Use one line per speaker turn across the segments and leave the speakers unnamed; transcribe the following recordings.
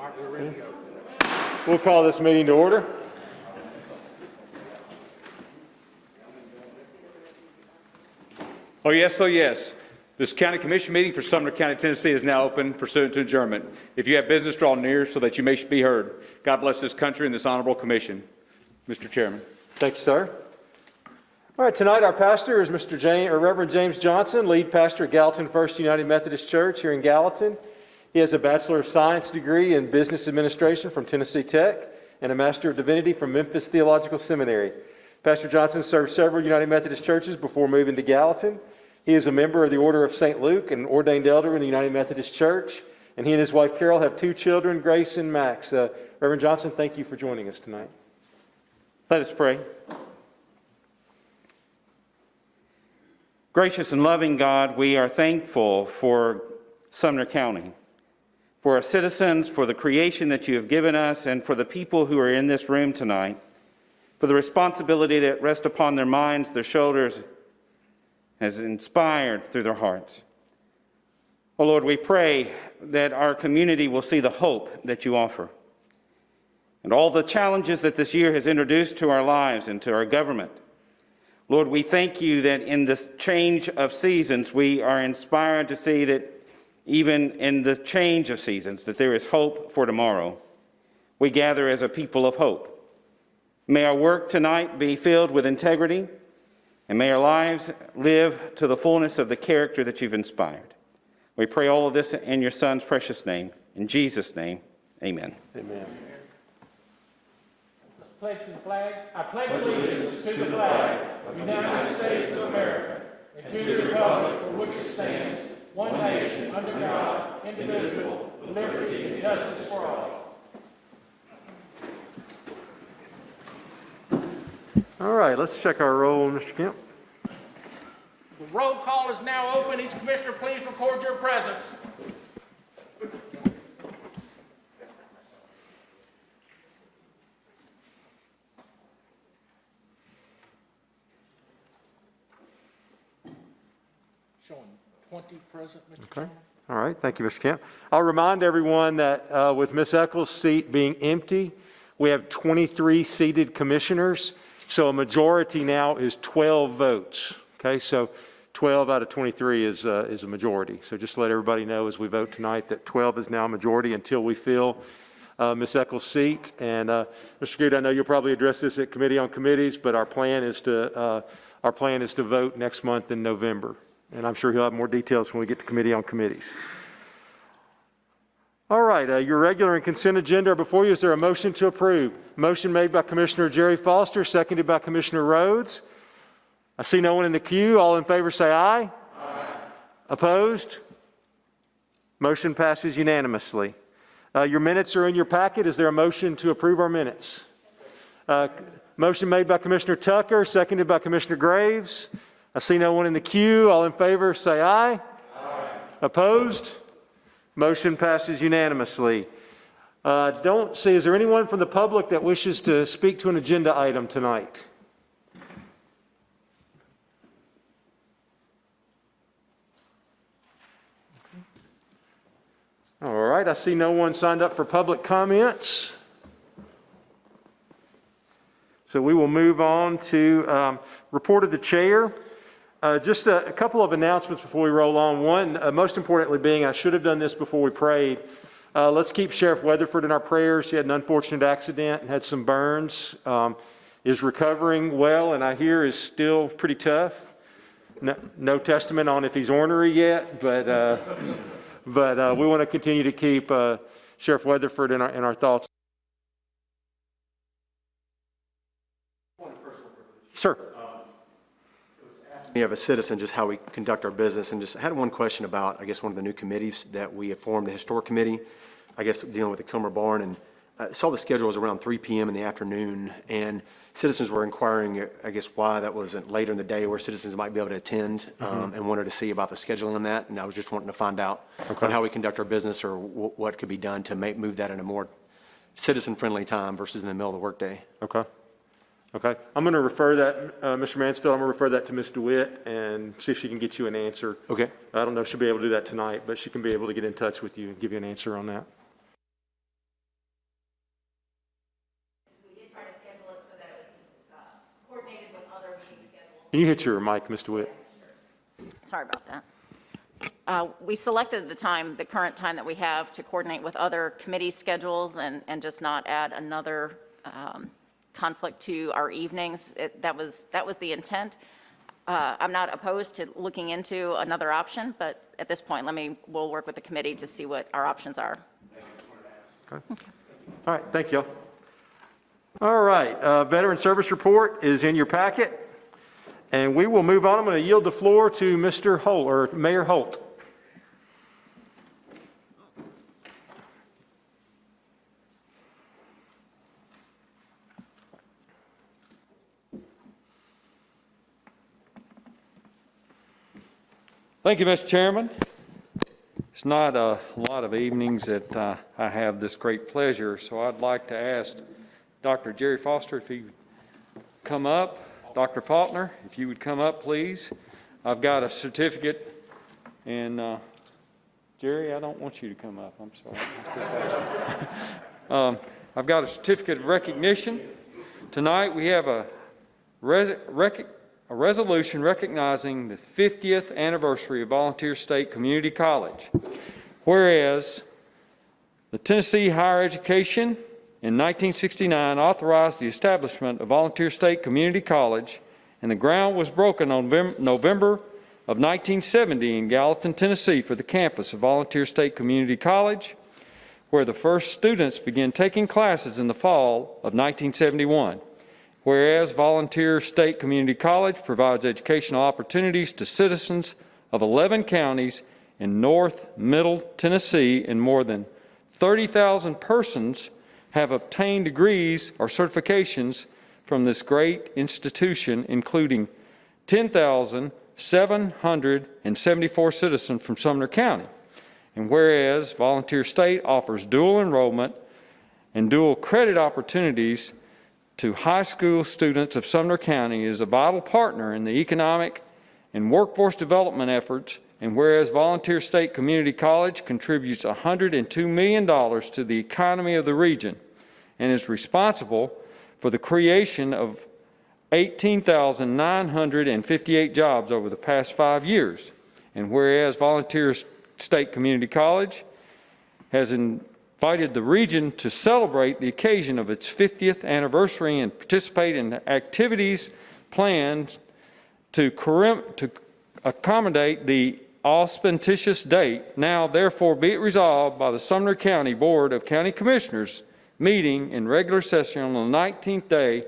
All right, we're ready to go.
We'll call this meeting to order. Oh yes. This county commission meeting for Sumner County, Tennessee is now open pursuant to adjournment. If you have business, draw near so that you may be heard. God bless this country and this honorable commission. Mr. Chairman. Thank you, sir. All right, tonight our pastor is Reverend James Johnson, lead pastor at Gallatin First United Methodist Church here in Gallatin. He has a Bachelor of Science degree in Business Administration from Tennessee Tech and a Master of Divinity from Memphis Theological Seminary. Pastor Johnson served several United Methodist churches before moving to Gallatin. He is a member of the Order of St. Luke and ordained elder in the United Methodist Church. And he and his wife Carol have 2 children, Grace and Max. Reverend Johnson, thank you for joining us tonight. Let us pray.
Gracious and loving God, we are thankful for Sumner County, for our citizens, for the creation that you have given us, and for the people who are in this room tonight, for the responsibility that rests upon their minds, their shoulders, has inspired through their hearts. Oh Lord, we pray that our community will see the hope that you offer, and all the challenges that this year has introduced to our lives and to our government. Lord, we thank you that in this change of seasons, we are inspired to see that even in the change of seasons, that there is hope for tomorrow. We gather as a people of hope. May our work tonight be filled with integrity, and may our lives live to the fullness of the character that you've inspired. We pray all of this in your Son's precious name. In Jesus' name, amen.
Amen.
Pledge to the flag. I pledge allegiance to the flag of the United States of America and to the republic for which it stands, one nation, under God, indivisible, with liberty and justice for all.
All right, let's check our roll, Mr. Kemp.
The roll call is now open. Each commissioner, please record your presence. Showing 20 present, Mr.
Okay.
Chairman.
All right, thank you, Mr. Kemp. I'll remind everyone that with Ms. Eccles' seat being empty, we have 23 seated commissioners, so a majority now is 12 votes. Okay, so 12 out of 23 is a majority. So just to let everybody know as we vote tonight that 12 is now a majority until we fill Ms. Eccles' seat. And Mr. Good, I know you'll probably address this at Committee on Committees, but our plan is to vote next month in November. And I'm sure he'll have more details when we get to Committee on Committees. All right, your regular and consent agenda are before you. Is there a motion to approve? Motion made by Commissioner Jerry Foster, seconded by Commissioner Rhodes. I see no one in the queue. All in favor say aye. Aye. Opposed? Motion passes unanimously. Your minutes are in your packet. Is there a motion to approve our minutes? Motion made by Commissioner Tucker, seconded by Commissioner Graves. I see no one in the queue. All in favor say aye. Aye. Opposed? Motion passes unanimously. Don't see, is there anyone from the public that wishes to speak to an agenda item tonight? All right, I see no one signed up for public comments. So we will move on to report of the chair. Just a couple of announcements before we roll on. One, most importantly being, I should have done this before we prayed. Let's keep Sheriff Weatherford in our prayers. He had an unfortunate accident and had some burns. Is recovering well, and I hear is still pretty tough. No testament on if he's ornery yet, but we want to continue to keep Sheriff Weatherford in our thoughts. Sir.
Me of a citizen, just how we conduct our business, and just had one question about, I guess, one of the new committees that we have formed, the Historic Committee, I guess dealing with the Kilmer Barn, and I saw the schedule was around 3 p.m. in the afternoon, and citizens were inquiring, I guess, why that wasn't later in the day where citizens might be able to attend, and wanted to see about the scheduling on that, and I was just wanting to find out on how we conduct our business or what could be done to move that in a more citizen-friendly time versus in the middle of the workday.
Okay, I'm going to refer that, Mr. Mansfield, I'm going to refer that to Ms. DeWitt and see if she can get you an answer.
Okay.
I don't know if she'll be able to do that tonight, but she can be able to get in touch with you and give you an answer on that.
Can you hit your mic, Mr. Witt?
Sorry about that. We selected the current time that we have to coordinate with other committee schedules and just not add another conflict to our evenings. That was the intent. I'm not opposed to looking into another option, but at this point, we'll work with the committee to see what our options are.
Okay. All right, thank you. All right, Veteran Service Report is in your packet, and we will move on. I'm going to yield the floor to Mr. Holt, or Mayor Holt.
Thank you, Mr. Chairman. It's not a lot of evenings that I have this great pleasure, so I'd like to ask Dr. Jerry Foster if he would come up. Dr. Faulkner, if you would come up, please. I've got a certificate, and Jerry, I don't want you to come up. I'm sorry. I've got a certificate of recognition. Tonight we have a resolution recognizing the 50th anniversary of Volunteer State Community College. Whereas the Tennessee Higher Education in 1969 authorized the establishment of Volunteer State Community College, and the ground was broken on November of 1970 in Gallatin, Tennessee for the campus of Volunteer State Community College, where the first students began taking classes in the fall of 1971. Whereas Volunteer State Community College provides educational opportunities to citizens of 11 counties in North Middle Tennessee, and more than 30,000 persons have obtained degrees or certifications from this great institution, including 10,774 citizens from Sumner County. And whereas Volunteer State offers dual enrollment and dual credit opportunities to high school students of Sumner County, is a vital partner in the economic and workforce development efforts, and whereas Volunteer State Community College contributes $102 million to the economy of the region and is responsible for the creation of 18,958 jobs over the past 5 years, and whereas Volunteer State Community College has invited the region to celebrate the occasion of its 50th anniversary and participate in activities planned to accommodate the auspicious date. Now, therefore, be it resolved by the Sumner County Board of County Commissioners meeting in regular session on the 19th day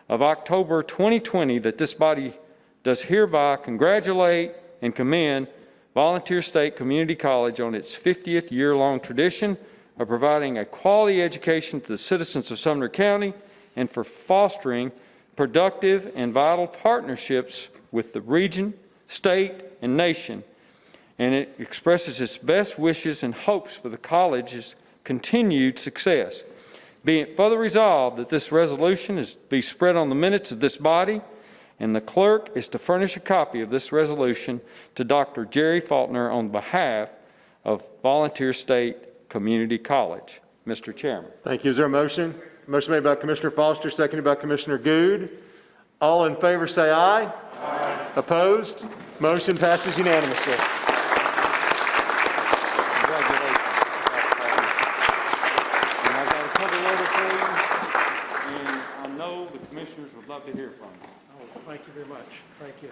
of October 2020 that this body does hereby congratulate and commend Volunteer State Community College on its 50th year-long tradition of providing a quality education to the citizens of Sumner County and for fostering productive and vital partnerships with the region, state, and nation. And it expresses its best wishes and hopes for the college's continued success. Be it further resolved that this resolution is to be spread on the minutes of this body, and the clerk is to furnish a copy of this resolution to Dr. Jerry Faulkner on behalf of Volunteer State Community College. Mr. Chairman.
Thank you. Is there a motion? Motion made by Commissioner Foster, seconded by Commissioner Goode. All in favor say aye. Aye. Opposed? Motion passes unanimously.
Congratulations. And I've got a cover letter for you, and I know the commissioners would love to hear from you.
Oh, thank you very much. Thank you.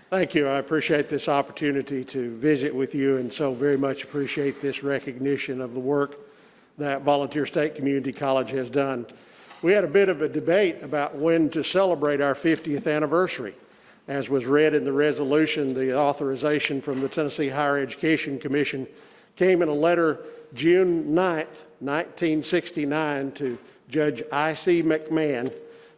Thank you. I appreciate this opportunity to visit with you, and so very much appreciate this recognition of the work that Volunteer State Community College has done. We had a bit of a debate about when to celebrate our 50th anniversary. As was read in the resolution, the authorization from the Tennessee Higher Education Commission came in a letter June 9th, 1969 to Judge I.C. McMahon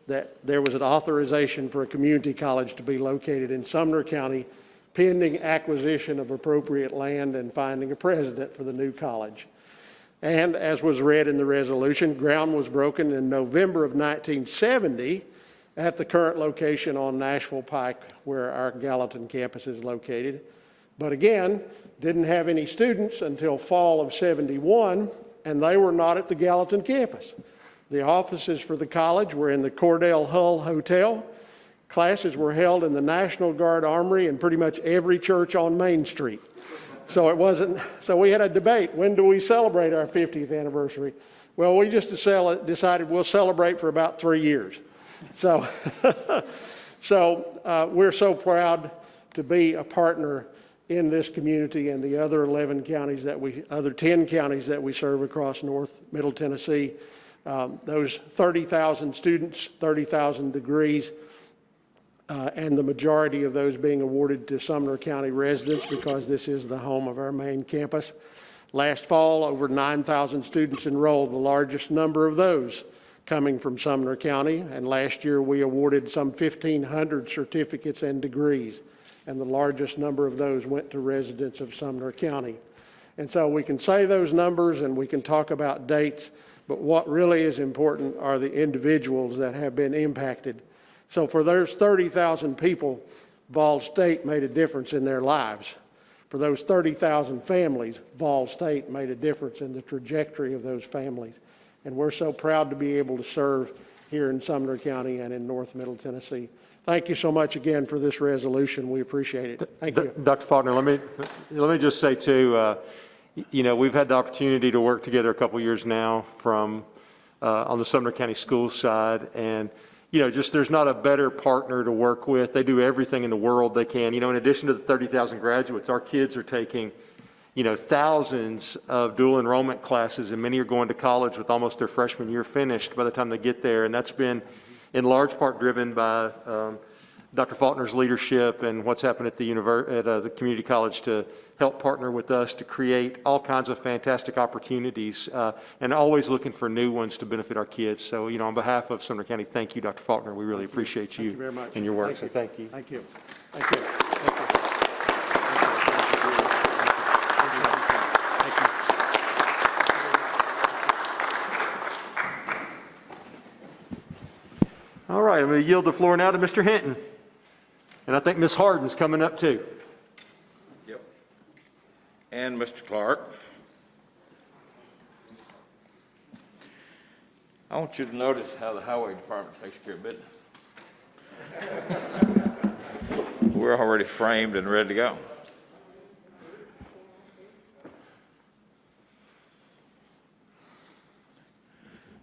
that there was an authorization for a community college to be located in Sumner County pending acquisition of appropriate land and finding a president for the new college. And as was read in the resolution, ground was broken in November of 1970 at the current location on Nashville Pike, where our Gallatin campus is located. But again, didn't have any students until fall of '71, and they were not at the Gallatin campus. The offices for the college were in the Cordell Hull Hotel.
classes were held in the National Guard Armory and pretty much every church on Main Street. So we had a debate, when do we celebrate our 50th anniversary? Well, we just decided we'll celebrate for about 3 years. So, we're so proud to be a partner in this community and the other 10 counties that we serve across North Middle Tennessee. Those 30,000 students, 30,000 degrees, and the majority of those being awarded to Sumner County residents because this is the home of our main campus. Last fall, over 9,000 students enrolled, the largest number of those coming from Sumner County, and last year we awarded some 1,500 certificates and degrees, and the largest number of those went to residents of Sumner County. And so we can say those numbers and we can talk about dates, but what really is important are the individuals that have been impacted. So for those 30,000 people, Vol State made a difference in their lives. For those 30,000 families, Vol State made a difference in the trajectory of those families. And we're so proud to be able to serve here in Sumner County and in North Middle Tennessee. Thank you so much again for this resolution. We appreciate it. Thank you.
Dr. Faulkner, let me just say too, you know, we've had the opportunity to work together a couple years now from on the Sumner County Schools side, and you know, just there's not a better partner to work with. They do everything in the world they can. You know, in addition to the 30,000 graduates, our kids are taking, you know, thousands of dual enrollment classes, and many are going to college with almost their freshman year finished by the time they get there. And that's been in large part driven by Dr. Faulkner's leadership and what's happened at the community college to help partner with us to create all kinds of fantastic opportunities and always looking for new ones to benefit our kids. So, you know, on behalf of Sumner County, thank you, Dr. Faulkner. We really appreciate you
very much.
and your work. So thank you.
Thank you. Thank you.
All right, I'm going to yield the floor now to Mr. Hinton. And I think Ms. Harden's coming up too.
Yep. And Mr. Clark. I want you to notice how the highway department takes care of business. We're already framed and ready to go.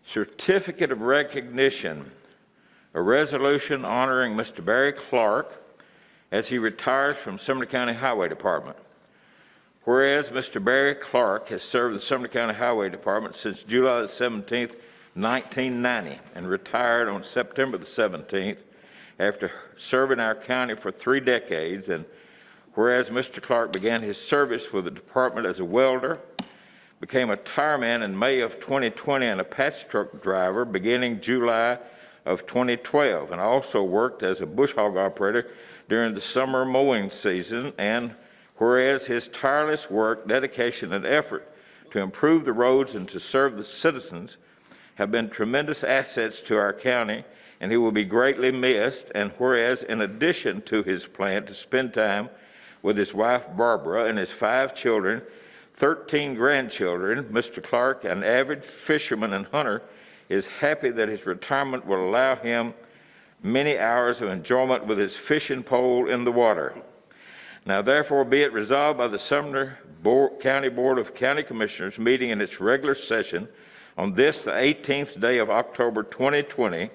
Certificate of recognition. A resolution honoring Mr. Barry Clark as he retires from Sumner County Highway Department. Whereas Mr. Barry Clark has served the Sumner County Highway Department since July 17, 1990, and retired on September the 17th after serving our county for 3 decades. And whereas Mr. Clark began his service with the department as a welder, became a tireman in May of 2020 and a patch truck driver beginning July of 2012, and also worked as a bush hog operator during the summer mowing season. And whereas his tireless work, dedication, and effort to improve the roads and to serve the citizens have been tremendous assets to our county, and he will be greatly missed. And whereas in addition to his plan to spend time with his wife Barbara and his 5 children, 13 grandchildren, Mr. Clark, an avid fisherman and hunter, is happy that his retirement will allow him many hours of enjoyment with his fishing pole in the water. Now therefore be it resolved by the Sumner County Board of County Commissioners meeting in its regular session on this, the 18th day of October 2020,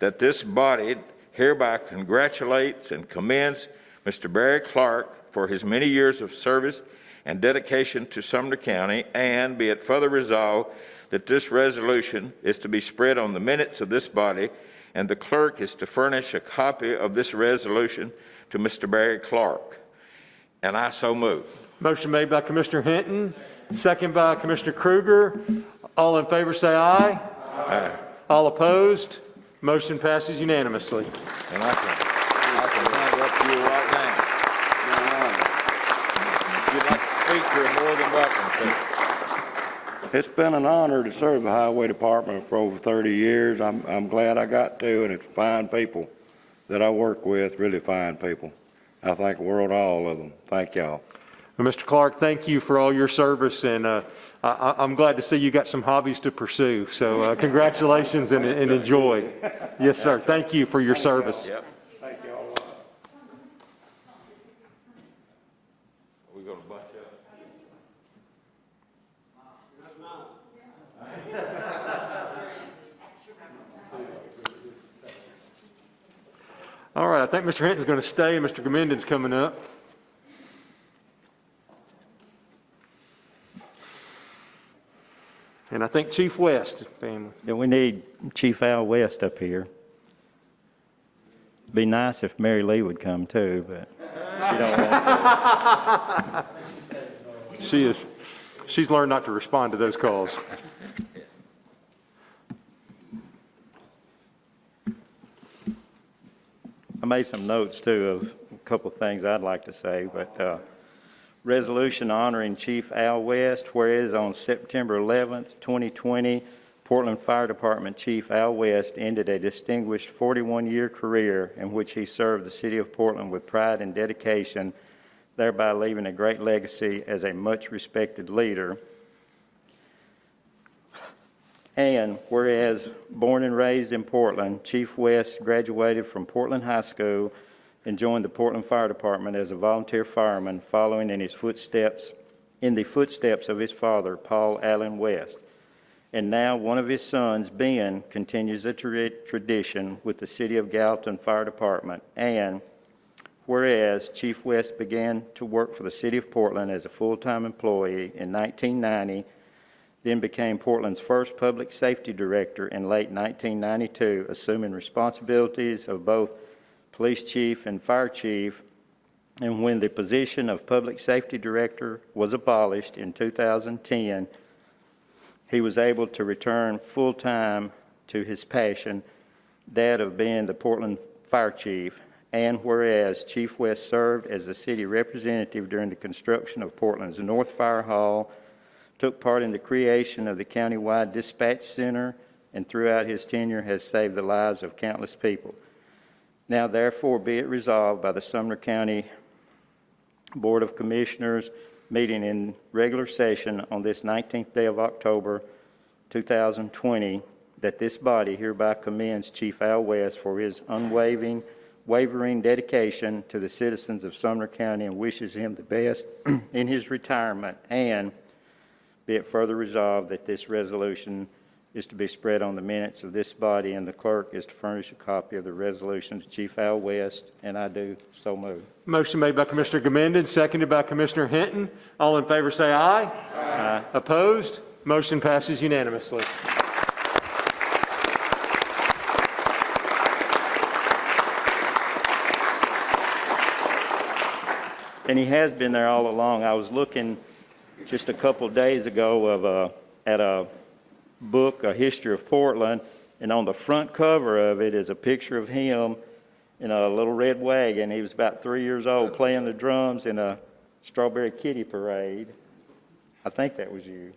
that this body hereby congratulates and commends Mr. Barry Clark for his many years of service and dedication to Sumner County, and be it further resolved that this resolution is to be spread on the minutes of this body, and the clerk is to furnish a copy of this resolution to Mr. Barry Clark. And I so move.
Motion made by Commissioner Hinton, second by Commissioner Kruger. All in favor say aye.
Aye.
All opposed? Motion passes unanimously.
And I can hand it up to you right now. If you'd like to speak, you're more than welcome to.
It's been an honor to serve the Highway Department for over 30 years. I'm glad I got to, and it's fine people that I work with, really fine people. I thank the world of all of them. Thank y'all.
Well, Mr. Clark, thank you for all your service, and I'm glad to see you got some hobbies to pursue. So congratulations and enjoy. Yes, sir. Thank you for your service.
Yep.
Thank you.
All right, I think Mr. Hinton's going to stay, and Mr. Gomenden's coming up. And I think Chief West family.
Yeah, we need Chief Al West up here. Be nice if Mary Lee would come too, but she don't want to.
She's learned not to respond to those calls.
I made some notes too of a couple of things I'd like to say, but resolution honoring Chief Al West, whereas on September 11th, 2020, Portland Fire Department Chief Al West ended a distinguished 41-year career in which he served the city of Portland with pride and dedication, thereby leaving a great legacy as a much-respected leader. And whereas born and raised in Portland, Chief West graduated from Portland High School and joined the Portland Fire Department as a volunteer fireman, following in the footsteps of his father, Paul Allen West. And now one of his sons, Ben, continues the tradition with the City of Gallatin Fire Department. And whereas Chief West began to work for the City of Portland as a full-time employee in 1990, then became Portland's first public safety director in late 1992, assuming responsibilities of both police chief and fire chief. And when the position of public safety director was abolished in 2010, he was able to return full-time to his passion, that of being the Portland fire chief. And whereas Chief West served as the city representative during the construction of Portland's North Fire Hall, took part in the creation of the countywide dispatch center, and throughout his tenure has saved the lives of countless people. Now therefore be it resolved by the Sumner County Board of Commissioners meeting in regular session on this 19th day of October 2020, that this body hereby commends Chief Al West for his unwavering dedication to the citizens of Sumner County and wishes him the best in his retirement. And be it further resolved that this resolution is to be spread on the minutes of this body, and the clerk is to furnish a copy of the resolution to Chief Al West, and I do so move.
Motion made by Commissioner Gomenden, seconded by Commissioner Hinton. All in favor say aye.
Aye.
Opposed? Motion passes unanimously.
And he has been there all along. I was looking just a couple of days ago at a book, A History of Portland, and on the front cover of it is a picture of him in a little red wagon. He was about 3 years old playing the drums in a Strawberry Kitty Parade. I think that was you.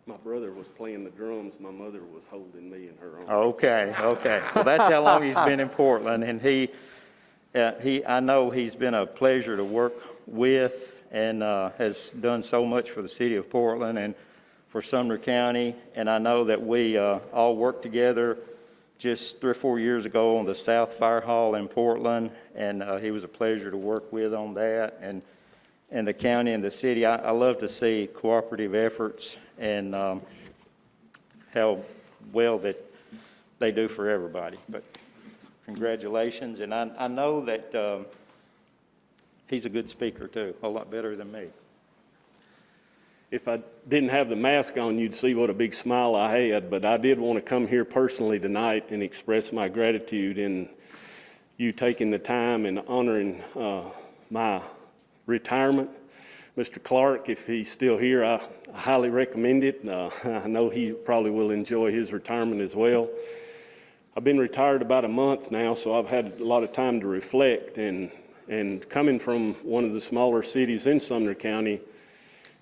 My brother was playing the drums. My mother was holding me in her arms.
Okay. Well, that's how long he's been in Portland, and I know he's been a pleasure to work with, and has done so much for the city of Portland and for Sumner County. And I know that we all worked together just 3 or 4 years ago on the South Fire Hall in Portland, and he was a pleasure to work with on that. And the county and the city, I love to see cooperative efforts and how well that they do for everybody. But congratulations, and I know that he's a good speaker too, a lot better than me.
If I didn't have the mask on, you'd see what a big smile I had, but I did want to come here personally tonight and express my gratitude in you taking the time and honoring my retirement. Mr. Clark, if he's still here, I highly recommend it. I know he probably will enjoy his retirement as well. I've been retired about a month now, so I've had a lot of time to reflect, and coming from one of the smaller cities in Sumner County,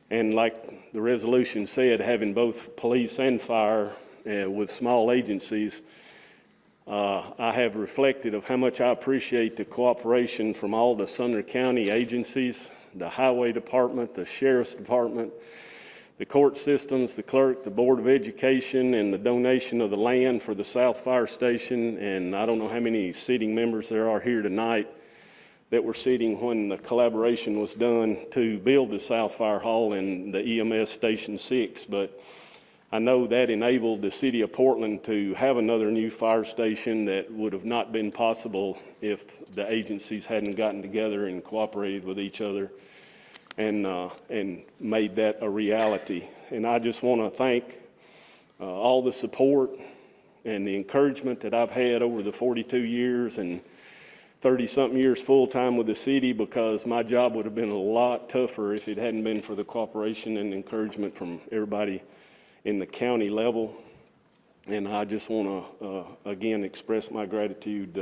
and like the resolution said, having both police and fire with small agencies, I have reflected of how much I appreciate the cooperation from all the Sumner County agencies, the highway department, the sheriff's department, the court systems, the clerk, the Board of Education, and the donation of the land for the South Fire Station. And I don't know how many sitting members there are here tonight that were sitting when the collaboration was done to build the South Fire Hall and the EMS Station 6. But I know that enabled the city of Portland to have another new fire station that would have not been possible if the agencies hadn't gotten together and cooperated with each other and made that a reality. And I just want to thank all the support and the encouragement that I've had over the 42 years and 30-something years full-time with the city, because my job would have been a lot tougher if it hadn't been for the cooperation and encouragement from everybody in the county level. And I just want to, again, express my gratitude.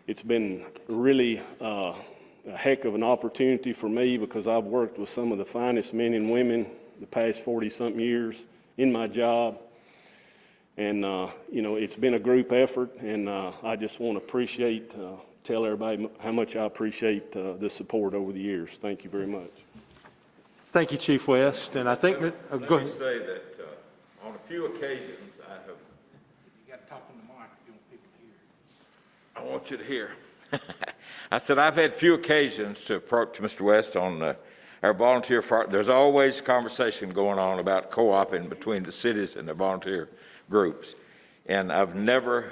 It's been really a heck of an opportunity for me, because I've worked with some of the finest men and women the past 40-something years in my job. And, you know, it's been a group effort, and I just want to tell everybody how much I appreciate the support over the years. Thank you very much.
Thank you, Chief West. And I think that, go
Let me
ahead.
say that on a few occasions, I have.
You got to talk on the mic if you want people to hear.
I want you to hear. I said I've had few occasions to approach Mr. West on our volunteer fire. There's always conversation going on about co-oping between the cities and the volunteer groups. And I've never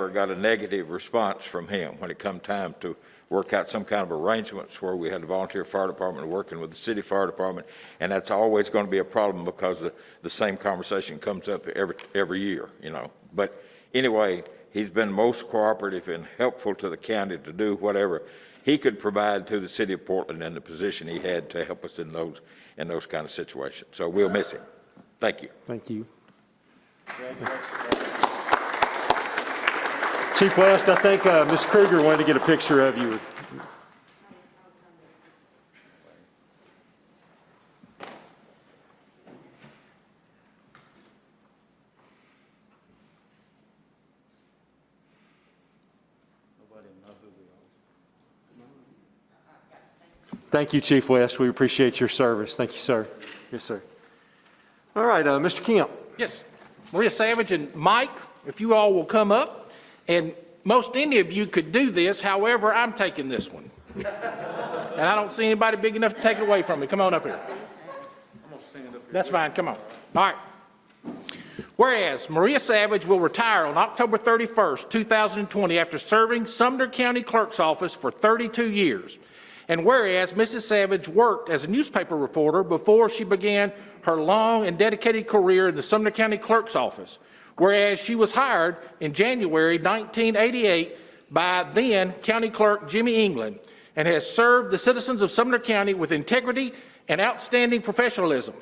got a negative response from him when it come time to work out some kind of arrangements where we had the volunteer fire department working with the city fire department. And that's always going to be a problem, because the same conversation comes up every year, you know. But anyway, he's been most cooperative and helpful to the county to do whatever he could provide through the city of Portland and the position he had to help us in those kind of situations. So we'll miss him. Thank you.
Thank you. Chief West, I think Ms. Kruger wanted to get a picture of you. Thank you, Chief West. We appreciate your service. Thank you, sir. Yes, sir. All right, Mr. Kemp.
Yes. Maria Savage and Mike, if you all will come up, and most any of you could do this. However, I'm taking this one. And I don't see anybody big enough to take it away from me. Come on up here. That's fine. Come on. All right. Whereas Maria Savage will retire on October 31st, 2020, after serving Sumner County Clerk's Office for 32 years. And whereas Mrs. Savage worked as a newspaper reporter before she began her long and dedicated career in the Sumner County Clerk's Office. Whereas she was hired in January 1988 by then County Clerk Jimmy England, and has served the citizens of Sumner County with integrity and outstanding professionalism.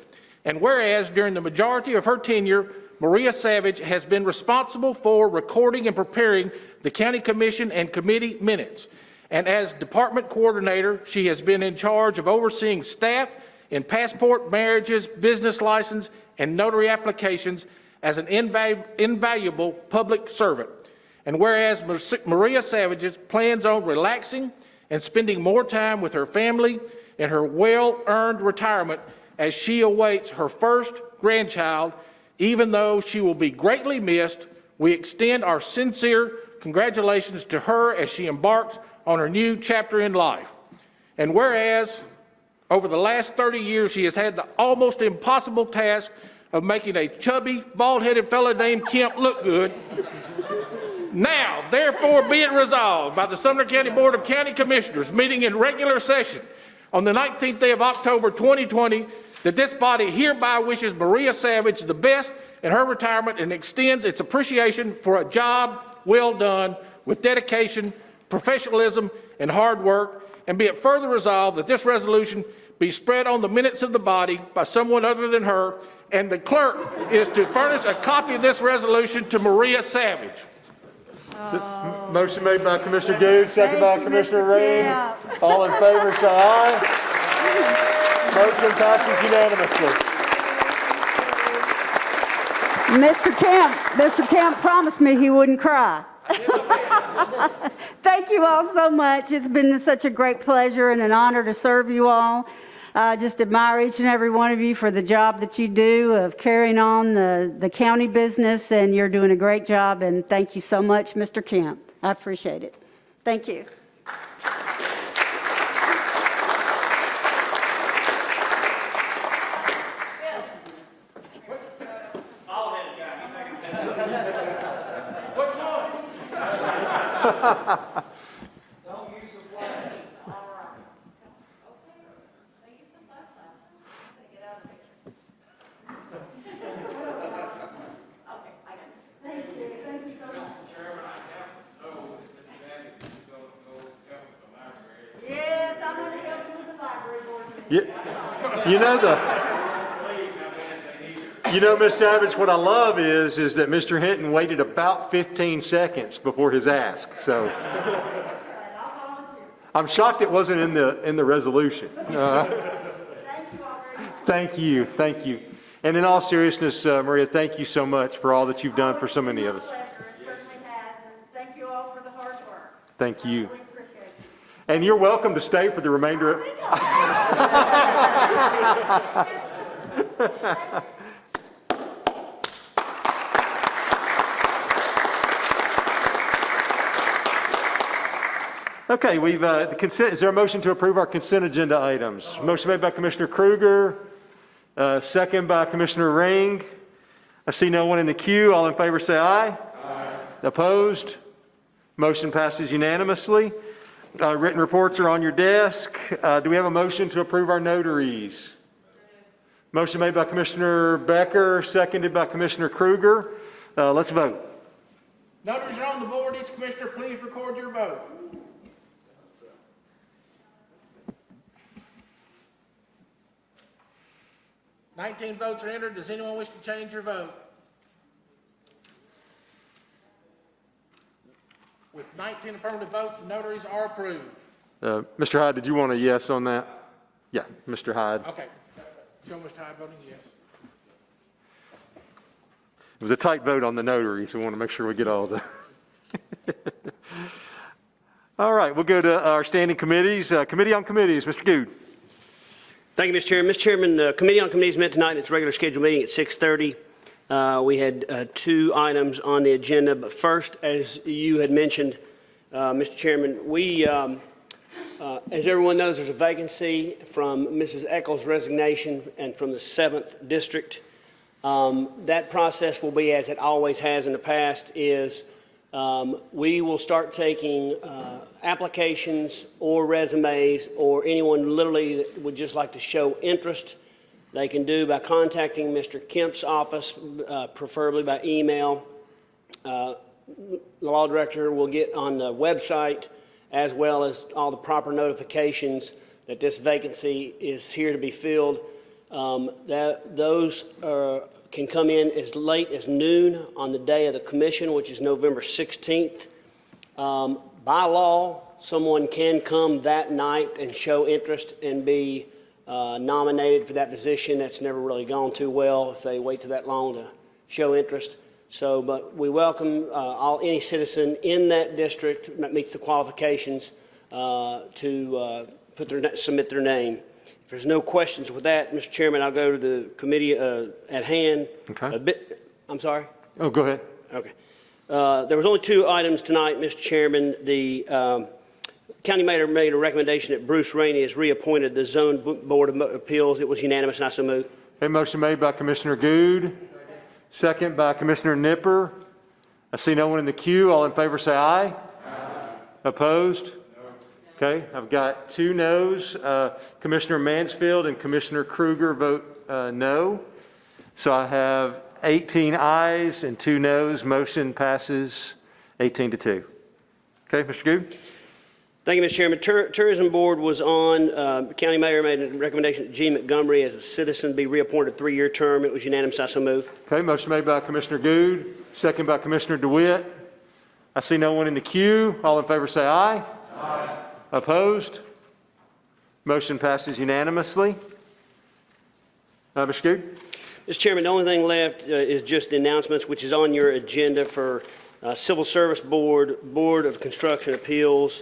And whereas during the majority of her tenure, Maria Savage has been responsible for recording and preparing the County Commission and committee minutes. And as department coordinator, she has been in charge of overseeing staff in passport, marriages, business license, and notary applications as an invaluable public servant. And whereas Maria Savage plans on relaxing and spending more time with her family in her well-earned retirement as she awaits her first grandchild, even though she will be greatly missed, we extend our sincere congratulations to her as she embarks on her new chapter in life. And whereas over the last 30 years she has had the almost impossible task of making a chubby, bald-headed fellow named Kemp look good, now, therefore, be it resolved by the Sumner County Board of County Commissioners meeting in regular session on the 19th day of October 2020, that this body hereby wishes Maria Savage the best in her retirement and extends its appreciation for a job well done with dedication, professionalism, and hard work. And be it further resolved that this resolution be spread on the minutes of the body by someone other than her, and the clerk is to furnish a copy of this resolution to Maria Savage.
Motion made by Commissioner Goode, second by Commissioner Rain. All in favor, say aye. Motion passes unanimously.
Mr. Kemp promised me he wouldn't cry. Thank you all so much. It's been such a great pleasure and an honor to serve you all. Just admire each and every one of you for the job that you do of carrying on the county business, and you're doing a great job, and thank you so much, Mr. Kemp. I appreciate it. Thank you.
Which one?
Yes, I'm going to help you with the library board.
Ms. Savage, what I love is that Mr. Hinton waited about 15 seconds before his ask, so. I'm shocked it wasn't in the resolution. Thank you. And in all seriousness, Maria, thank you so much for all that you've done for so many of us.
It certainly has, and thank you all for the hard work.
Thank you.
I really appreciate it.
And you're welcome to stay for the remainder of. Okay, the consent, is there a motion to approve our consent agenda items? Motion made by Commissioner Kruger, second by Commissioner Ring. I see no one in the queue. All in favor say aye. Aye. Opposed? Motion passes unanimously. Written reports are on your desk. Do we have a motion to approve our notaries? Motion made by Commissioner Becker, seconded by Commissioner Kruger. Let's vote.
Notaries are on the board. Each commissioner, please record your vote. $19 votes are entered. Does anyone wish to change your vote? With 19 affirmative votes, the notaries are approved.
Mr. Hyde, did you want a yes on that? Yeah, Mr. Hyde.
Okay. Show Mr. Hyde voting yes.
It was a tight vote on the notary, so we want to make sure we get all the. All right, we'll go to our standing committees. Committee on Committees, Mr. Good.
Thank you, Mr. Chairman. Mr. Chairman, the Committee on Committees met tonight in its regular scheduled meeting at 6:30. We had two items on the agenda, but first, as you had mentioned, Mr. Chairman, we, as everyone knows, there's a vacancy from Mrs. Eccles' resignation and from the 7th District. That process will be, as it always has in the past, is we will start taking applications or resumes or anyone literally that would just like to show interest. They can do by contacting Mr. Kemp's office, preferably by email. The law director will get on the website as well as all the proper notifications that this vacancy is here to be filled. Those can come in as late as noon on the day of the commission, which is November 16th. By law, someone can come that night and show interest and be nominated for that position. That's never really gone too well if they wait till that long to show interest. So, but we welcome any citizen in that district that meets the qualifications to submit their name. If there's no questions with that, Mr. Chairman, I'll go to the committee at hand.
Okay.
I'm sorry?
Oh, go ahead.
Okay. There was only two items tonight, Mr. Chairman. The county mayor made a recommendation that Bruce Rainey is reappointed to the Zone Board of Appeals. It was unanimous, and I so move.
A motion made by Commissioner Good, second by Commissioner Nipper. I see no one in the queue. All in favor say aye. Aye. Opposed? Okay, I've got 2 noes. Commissioner Mansfield and Commissioner Kruger vote no. So I have 18 ayes and 2 noes. Motion passes 18-2. Okay, Mr. Good.
Thank you, Mr. Chairman. Tourism Board was on. County Mayor made a recommendation that G. Montgomery as a citizen be reappointed a 3-year term. It was unanimous. I so move.
Okay, motion made by Commissioner Good, second by Commissioner DeWitt. I see no one in the queue. All in favor say aye. Aye. Opposed? Motion passes unanimously. Mr. Good?
Mr. Chairman, the only thing left is just the announcements, which is on your agenda for Civil Service Board, Board of Construction Appeals,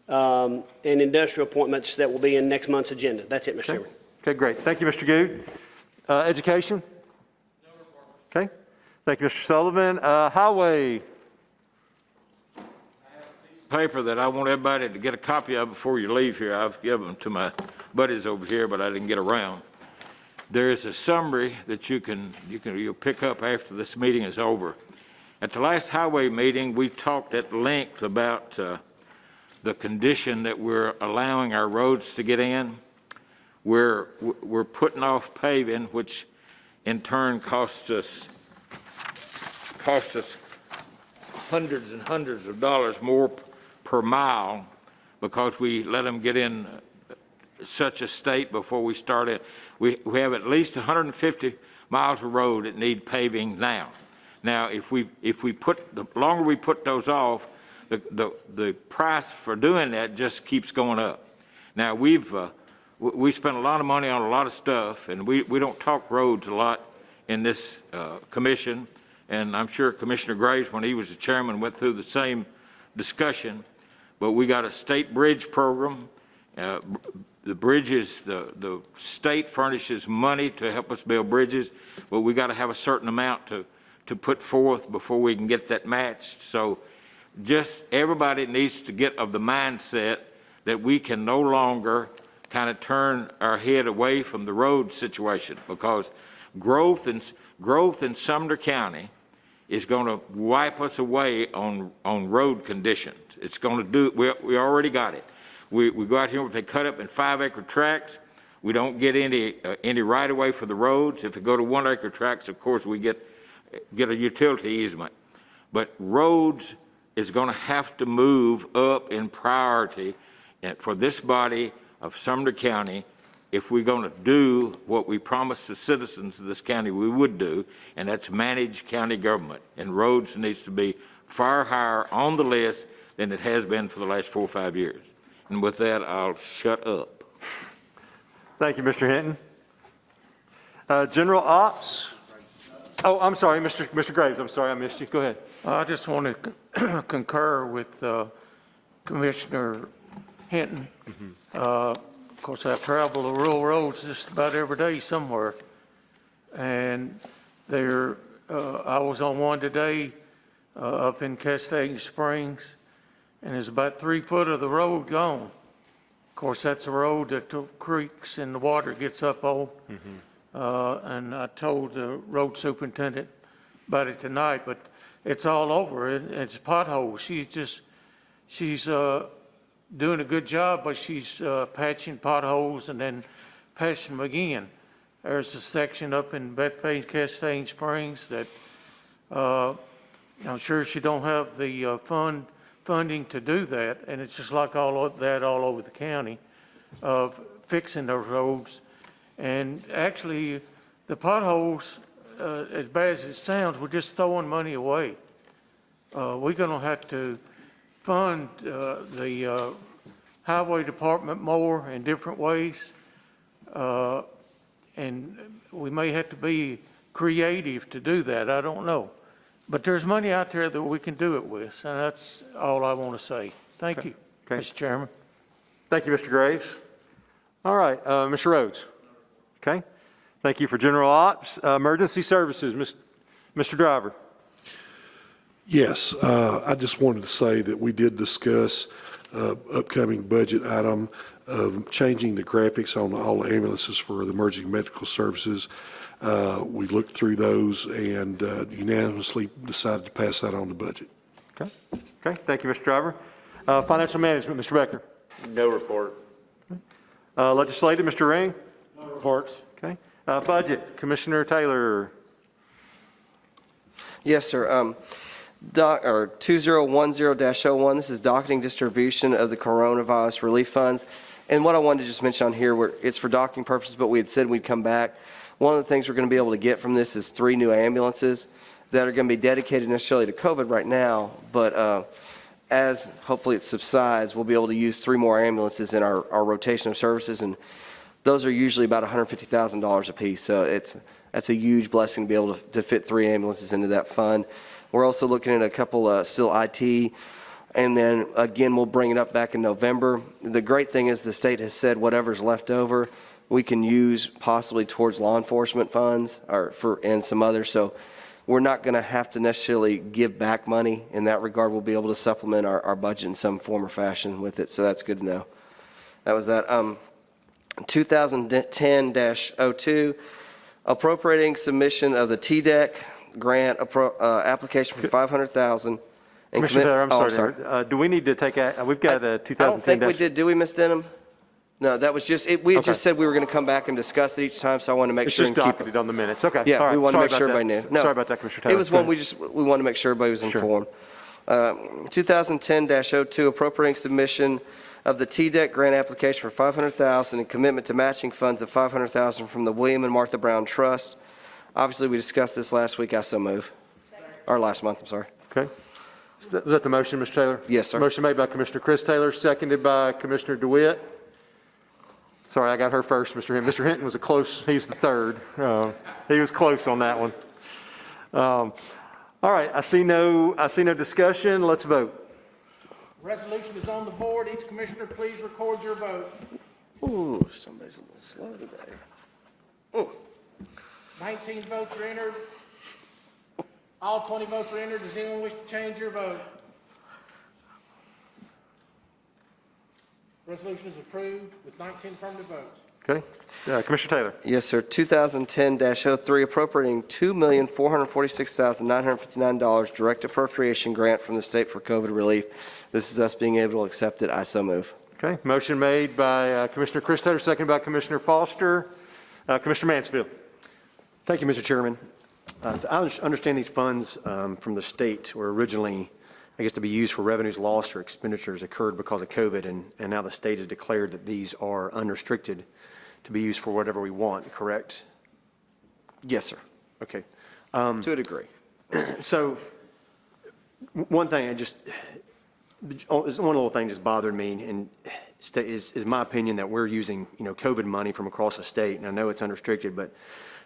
and industrial appointments that will be in next month's agenda. That's it, Mr. Chairman.
Okay, great. Thank you, Mr. Good. Education? No report. Okay. Thank you, Mr. Sullivan. Highway?
Paper that I want everybody to get a copy of before you leave here. I've given them to my buddies over here, but I didn't get around. There is a summary that you'll pick up after this meeting is over. At the last highway meeting, we talked at length about the condition that we're allowing our roads to get in. We're putting off paving, which in turn costs us hundreds and hundreds of dollars more per mile because we let them get in such a state before we start it. We have at least 150 miles of road that need paving now. Now, if we put, the longer we put those off, the price for doing that just keeps going up. Now, we spent a lot of money on a lot of stuff, and we don't talk roads a lot in this commission, and I'm sure Commissioner Graves, when he was the chairman, went through the same discussion, but we got a state bridge program. The bridges, the state furnishes money to help us build bridges, but we got to have a certain amount to put forth before we can get that matched. So just everybody needs to get of the mindset that we can no longer kind of turn our head away from the road situation, because growth in Sumner County is going to wipe us away on road conditions. It's going to do, we already got it. We go out here, if they cut up in 5-acre tracts, we don't get any right of way for the roads. If they go to 1-acre tracts, of course, we get a utility easement. But roads is going to have to move up in priority for this body of Sumner County if we're going to do what we promised the citizens of this county we would do, and that's manage county government. And roads needs to be far higher on the list than it has been for the last 4 or 5 years. And with that, I'll shut up.
Thank you, Mr. Hinton. General Ops. Oh, I'm sorry, Mr. Graves. I'm sorry, I missed you. Go ahead.
I just want to concur with Commissioner Hinton. Of course, I travel the rural roads just about every day somewhere. And I was on one today up in Cascade Springs, and there's about 3 foot of the road gone. Of course, that's a road that the creeks and the water gets up on. And I told the road superintendent about it tonight, but it's all over. It's potholes. She's doing a good job, but she's patching potholes and then patching them again. There's a section up in Bethpage, Cascade Springs that I'm sure she don't have the funding to do that, and it's just like all of that all over the county of fixing those roads. And actually, the potholes, as bad as it sounds, we're just throwing money away. We're going to have to fund the highway department more in different ways, and we may have to be creative to do that. I don't know. But there's money out there that we can do it with, and that's all I want to say. Thank you, Mr. Chairman.
Thank you, Mr. Graves. All right, Mr. Rhodes. Okay. Thank you for General Ops. Emergency Services, Mr. Driver.
Yes, I just wanted to say that we did discuss upcoming budget item of changing the graphics on all the ambulances for the emergency medical services. We looked through those and unanimously decided to pass that on the budget.
Okay. Okay. Thank you, Mr. Driver. Financial Management, Mr. Becker.
No report.
Legislative, Mr. Ring.
No report.
Okay. Budget, Commissioner Taylor.
Yes, sir. 2010-01, this is docketing distribution of the coronavirus relief funds. And what I wanted to just mention on here, it's for docking purposes, but we had said we'd come back. One of the things we're going to be able to get from this is 3 new ambulances that are going to be dedicated necessarily to COVID right now, but as hopefully it subsides, we'll be able to use 3 more ambulances in our rotation of services, and those are usually about $150,000 a piece. So that's a huge blessing to be able to fit 3 ambulances into that fund. We're also looking at a couple still IT, and then again we'll bring it up back in November. The great thing is the state has said whatever's left over we can use possibly towards law enforcement funds and some others. So we're not going to have to necessarily give back money in that regard. We'll be able to supplement our budget in some form or fashion with it. So that's good to know. That was that. 2010-02, appropriating submission of the TDEC grant application for $500,000.
Commissioner Taylor, I'm sorry. Do we need to take, we've got a 2010.
I don't think we did. Do we, Ms. Denham? No, that was just, we had just said we were going to come back and discuss it each time, so I want to make sure.
It's just docketed on the minutes. Okay.
Yeah,
All right.
we want to
Sorry
make sure
about
everybody
that.
knew. No,
Sorry about that, Commissioner Taylor.
it was one we wanted to make sure everybody was informed. 2010-02, appropriating submission of the TDEC grant application for $500,000 and commitment to matching funds of $500,000 from the William and Martha Brown Trust. Obviously, we discussed this last week. I so move. Or last month, I'm sorry.
Okay. Was that the motion, Mr. Taylor?
Yes, sir.
Motion made by Commissioner Chris Taylor, seconded by Commissioner DeWitt. Sorry, I got her first, Mr. Hinton. Mr. Hinton was he's the third. He was close on that one. All right, I see no discussion. Let's vote.
Resolution is on the board. Each commissioner, please record your vote.
Ooh, somebody's a little slow today. Ooh.
19 votes are entered. All 20 votes are entered. Does anyone wish to change your vote? Resolution is approved with 19 affirmative votes.
Okay. Commissioner Taylor.
Yes, sir. 2010-03, appropriating $2,446,959 direct appropriation grant from the state for COVID relief. This is us being able to accept it. I so move.
Okay. Motion made by Commissioner Chris Taylor, seconded by Commissioner Foster. Commissioner Mansfield.
Thank you, Mr. Chairman. I understand these funds from the state were originally, I guess, to be used for revenues lost or expenditures occurred because of COVID, and now the state has declared that these are unrestricted to be used for whatever we want, correct?
Yes, sir.
Okay.
To a degree.
So one thing one little thing just bothered me, and is my opinion that we're using, COVID money from across the state, and I know it's unrestricted, but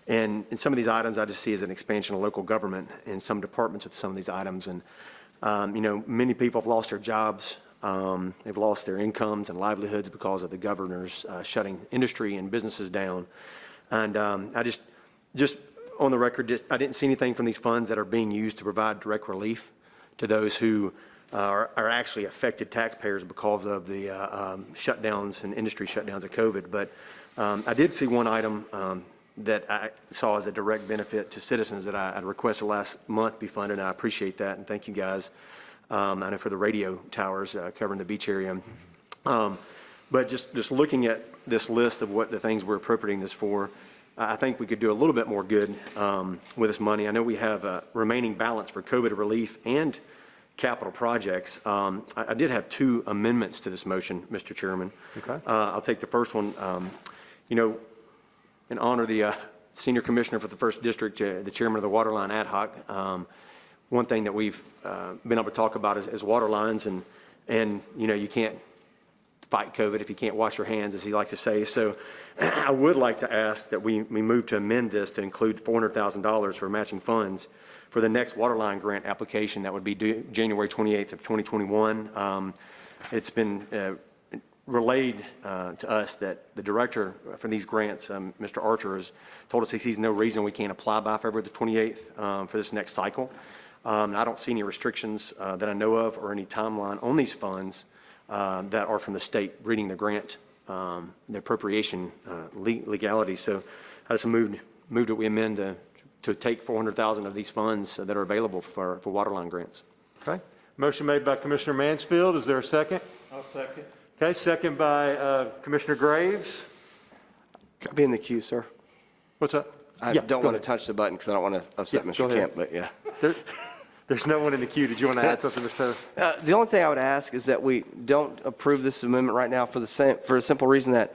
and in some of these items I just see as an expansion of local government in some departments with some of these items, and many people have lost their jobs. They've lost their incomes and livelihoods because of the governor's shutting industry and businesses down. And I just on the record, I didn't see anything from these funds that are being used to provide direct relief to those who are actually affected taxpayers because of the shutdowns and industry shutdowns of COVID. But I did see one item that I saw as a direct benefit to citizens that I requested last month be funded, and I appreciate that, and thank you guys. I know for the radio towers covering the beach area. But just looking at this list of what the things we're appropriating this for, I think we could do a little bit more good with this money. I know we have a remaining balance for COVID relief and capital projects. I did have two amendments to this motion, Mr. Chairman.
Okay.
I'll take the first one. In honor of the Senior Commissioner for the First District, the Chairman of the Waterline Ad Hoc, one thing that we've been able to talk about is water lines, and you can't fight COVID if you can't wash your hands, as he likes to say. So I would like to ask that we move to amend this to include $400,000 for matching funds for the next waterline grant application that would be due January 28th of 2021. It's been relayed to us that the director for these grants, Mr. Archer, has told us he sees no reason we can't apply by February the 28th for this next cycle. I don't see any restrictions that I know of or any timeline on these funds that are from the state reading the grant, the appropriation legality. So I just moved that we amend to take 400,000 of these funds that are available for waterline grants.
Okay. Motion made by Commissioner Mansfield. Is there a second?
I'll second.
Okay, second by Commissioner Graves.
Can I be in the queue, sir?
What's that?
I don't want to touch the button because I don't want to upset Mr. Kemp, but yeah.
There's no one in the queue. Did you want to add something, Mr. Taylor?
The only thing I would ask is that we don't approve this amendment right now for a simple reason that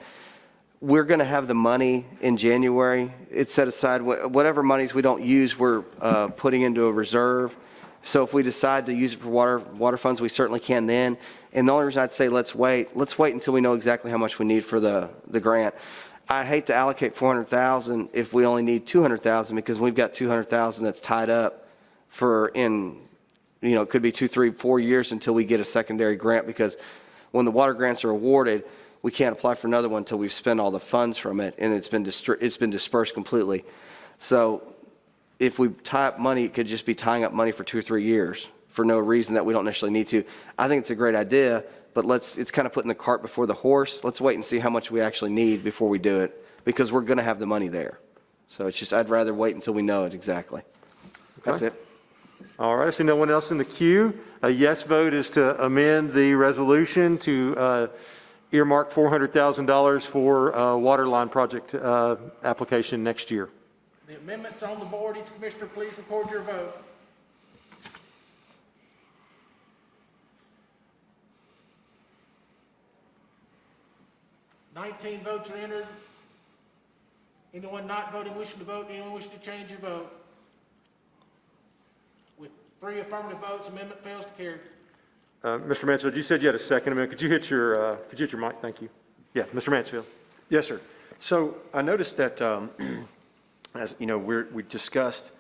we're going to have the money in January. It's set aside. Whatever monies we don't use, we're putting into a reserve. So if we decide to use it for water funds, we certainly can then. And the only reason I'd say let's wait until we know exactly how much we need for the grant. I hate to allocate $400,000 if we only need $200,000 because we've got $200,000 that's tied up it could be 2, 3, 4 years until we get a secondary grant, because when the water grants are awarded, we can't apply for another one until we've spent all the funds from it and it's been dispersed completely. So if we tie up money, it could just be tying up money for 2 or 3 years for no reason that we don't necessarily need to. I think it's a great idea, but it's kind of putting the cart before the horse. Let's wait and see how much we actually need before we do it, because we're going to have the money there. So it's just, I'd rather wait until we know it exactly.
That's it.
All right, I see no one else in the queue. A yes vote is to amend the resolution to earmark $400,000 for water line project application next year.
The amendments on the board. Each commissioner, please record your vote. $19 votes are entered. Anyone not voting wishing to vote? Anyone wishing to change your vote? With 3 affirmative votes, amendment fails to carry.
Mr. Mansfield, you said you had a second amendment. Could you hit your mic? Thank you. Yeah, Mr. Mansfield.
Yes, sir. So I noticed that, as you know, we discussed,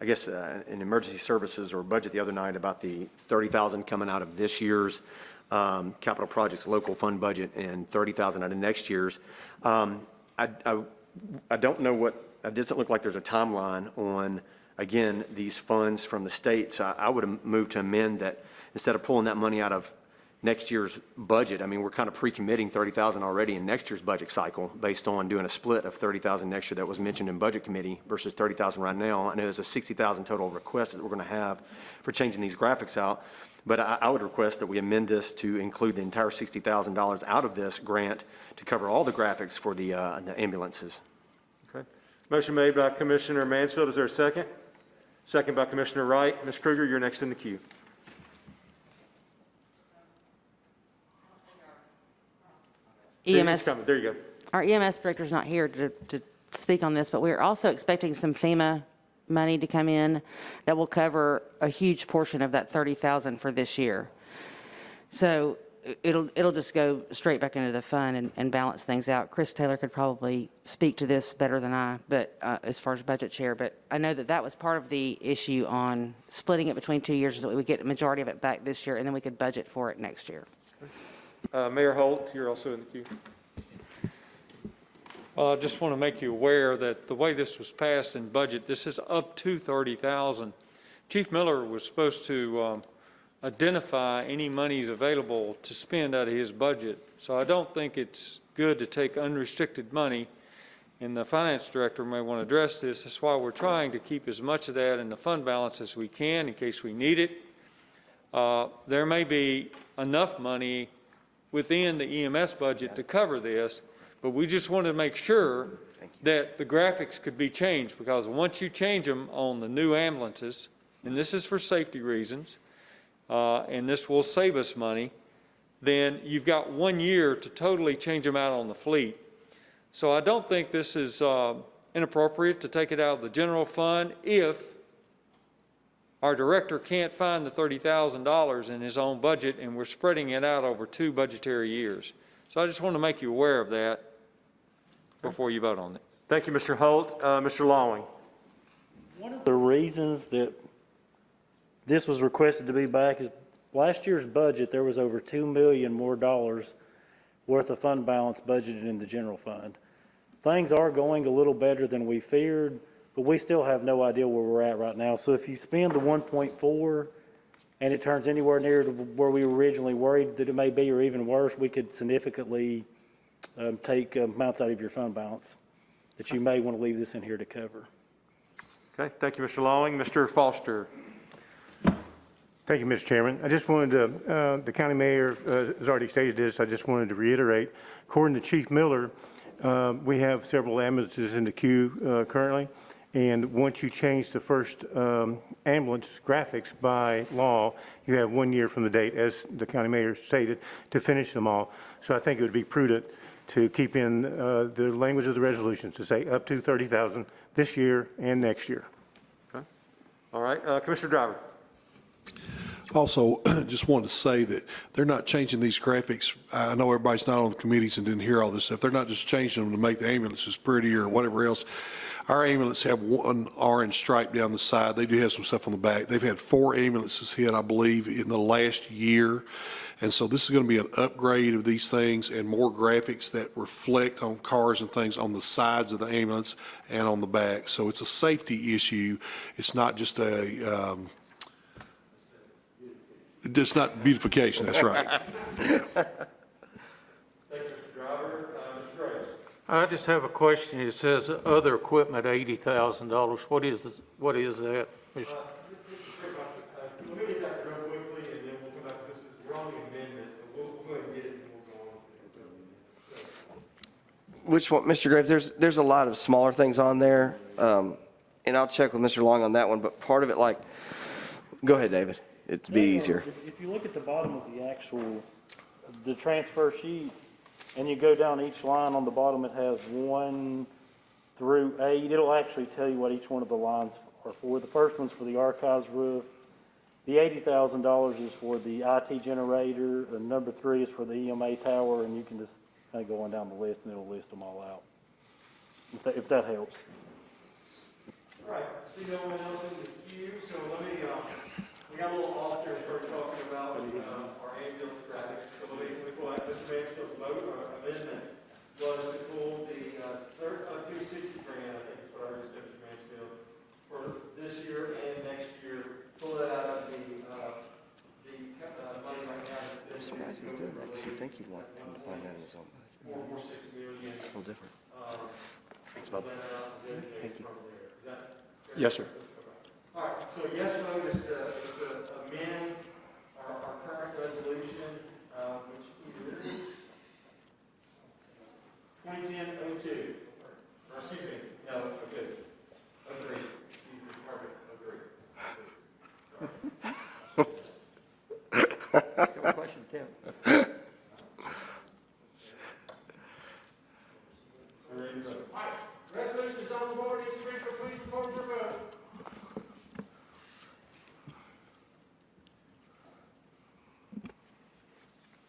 I guess, in emergency services or budget the other night about the $30,000 coming out of this year's capital projects local fund budget and $30,000 out of next year's. I don't know what, it doesn't look like there's a timeline on, again, these funds from the state. So I would move to amend that instead of pulling that money out of next year's budget. I mean, we're kind of pre-committing $30,000 already in next year's budget cycle based on doing a split of $30,000 next year that was mentioned in budget committee versus $30,000 right now. I know there's a $60,000 total request that we're going to have for changing these graphics out. But I would request that we amend this to include the entire $60,000 out of this grant to cover all the graphics for the ambulances.
Okay. Motion made by Commissioner Mansfield. Is there a second? Second by Commissioner Wright. Ms. Kruger, you're next in the queue.
EMS.
Coming. There you go.
Our EMS director's not here to speak on this, but we're also expecting some FEMA money to come in that will cover a huge portion of that $30,000 for this year. So it'll just go straight back into the fund and balance things out. Chris Taylor could probably speak to this better than I, but as far as budget share, but I know that was part of the issue on splitting it between 2 years, so that we would get the majority of it back this year, and then we could budget for it next year.
Mayor Holt, you're also in the queue.
I just want to make you aware that the way this was passed in budget, this is up to $30,000. Chief Miller was supposed to identify any monies available to spend out of his budget. So I don't think it's good to take unrestricted money, and the finance director may want to address this. That's why we're trying to keep as much of that in the fund balance as we can in case we need it. There may be enough money within the EMS budget to cover this, but we just wanted to make sure that the graphics could be changed, because once you change them on the new ambulances, and this is for safety reasons, and this will save us money, then you've got 1 year to totally change them out on the fleet. So I don't think this is inappropriate to take it out of the general fund if our director can't find the $30,000 in his own budget and we're spreading it out over 2 budgetary years. So I just want to make you aware of that before you vote on it.
Thank you, Mr. Holt. Mr. Lawing.
One of the reasons that this was requested to be back is last year's budget, there was over $2 million more worth of fund balance budgeted in the general fund. Things are going a little better than we feared, but we still have no idea where we're at right now. So if you spend the 1.4 and it turns anywhere near to where we were originally worried that it may be, or even worse, we could significantly take amounts out of your fund balance that you may want to leave this in here to cover.
Okay, thank you, Mr. Lawing. Mr. Foster.
Thank you, Mr. Chairman. I just wanted to, the county mayor has already stated this, I just wanted to reiterate, according to Chief Miller, we have several ambulances in the queue currently, and once you change the first ambulance graphics by law, you have 1 year from the date, as the county mayor stated, to finish them all. So I think it would be prudent to keep in the language of the resolution to say up to $30,000 this year and next year.
Okay. All right, Commissioner Driver.
Also, just wanted to say that they're not changing these graphics. I know everybody's not on the committees and didn't hear all this stuff. They're not just changing them to make the ambulances prettier or whatever else. Our ambulance have one orange stripe down the side. They do have some stuff on the back. They've had 4 ambulances hit, I believe, in the last year. And so this is going to be an upgrade of these things and more graphics that reflect on cars and things on the sides of the ambulance and on the back. So it's a safety issue. It's not just a, it's not beautification, that's right.
Thank you, Mr. Driver. Mr. Graves.
I just have a question. It says other equipment, $80,000. What is that?
Let me get that real quickly, and then we'll come back to this. It's the wrong amendment, but we'll go ahead and get it, and we'll go on.
Which one, Mr. Graves? There's a lot of smaller things on there, and I'll check with Mr. Long on that one, but part of it, like, go ahead, David. It'd be easier.
If you look at the bottom of the transfer sheet, and you go down each line on the bottom, it has 1 through 8. It'll actually tell you what each one of the lines are for. The first one's for the archives roof. The $80,000 is for the IT generator. And number 3 is for the EMA tower, and you can just kind of go on down the list, and it'll list them all out, if that helps.
All right, see no one else in the queue, so let me, we got a little off there, started talking about our ambulance graphics. So let me pull out Mr. Mansfield's vote or amendment was to pull the 260 grant, I think is what I heard Mr. Mansfield, for this year and next year. Pull that out of the money right now.
I'm surprised he's doing that, because you'd think he'd want him to find out in his own budget.
446 million.
A little different. Thanks, Bob. Thank you.
Yes, sir.
All right, so yes vote is to amend our current resolution, which is 2010-02. Or excuse me, no, okay. Agree. Excuse me, perfect, agree.
Question, Tim.
Resolution is on the board. Each commissioner, please record your vote.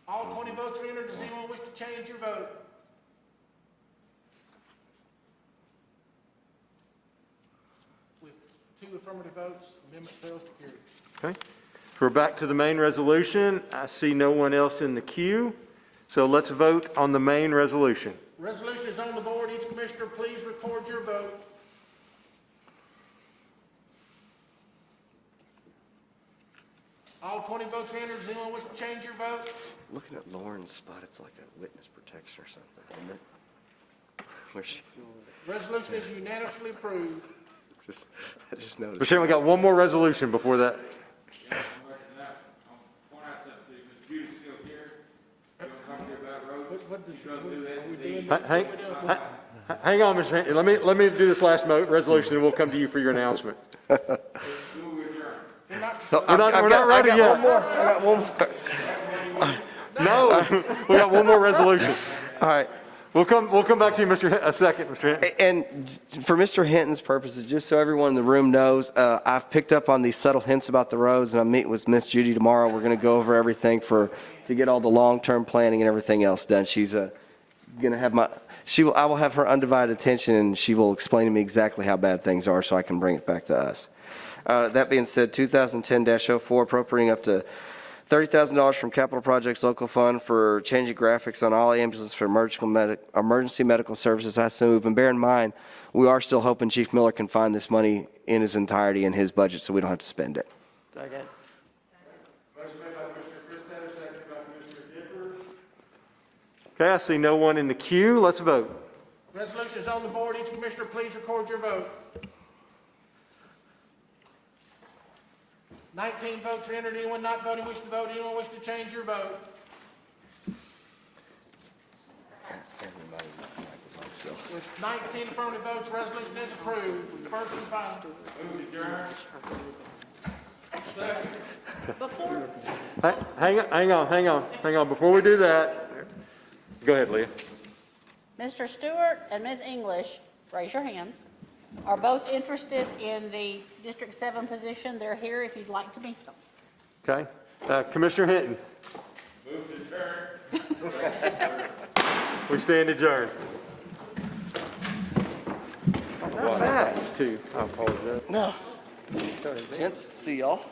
All 20 votes are entered. Does anyone wish to change your vote? With 2 affirmative votes, amendment fails to carry.
Okay. We're back to the main resolution. I see no one else in the queue. So let's vote on the main resolution.
Resolution is on the board. Each commissioner, please record your vote. All 20 votes are entered. Does anyone wish to change your vote?
Looking at Lauren's spot, it's like a witness protection or something, isn't it? Where's she?
Resolution is unanimously approved.
I just noticed.
Mr. Chairman, we got one more resolution before that. Hang on, Mr. Henry. Let me do this last resolution, and we'll come to you for your announcement. We're not ready yet.
I got one more.
No, we got one more resolution.
All right.
We'll come back to you, a second, Mr. Hinton.
And for Mr. Hinton's purposes, just so everyone in the room knows, I've picked up on these subtle hints about the roads, and I'm meeting with Miss Judy tomorrow. We're going to go over everything to get all the long-term planning and everything else done. She's going to have I will have her undivided attention, and she will explain to me exactly how bad things are so I can bring it back to us. That being said, 2010-04, appropriating up to $30,000 from Capital Projects Local Fund for changing graphics on all ambulances for emergency medical services. I so move. And bear in mind, we are still hoping Chief Miller can find this money in its entirety in his budget so we don't have to spend it.
Second. Motion made by Commissioner Christatter, seconded by Commissioner Dipper. Okay, I see no one in the queue. Let's vote.
Resolution is on the board. Each commissioner, please record your vote. 19 votes are entered. Anyone not voting wish to vote? Anyone wish to change your vote? With 19 affirmative votes, resolution is approved. First and final. Move adjourned. Second.
Hang on. Before we do that, go ahead, Leah.
Mr. Stewart and Ms. English, raise your hands, are both interested in the District 7 position. They're here if you'd like to meet them.
Okay. Commissioner Hinton.
Move to adjourn.
We stand adjourned.
Not bad.
I apologize.
No. Sorry, gents. See y'all.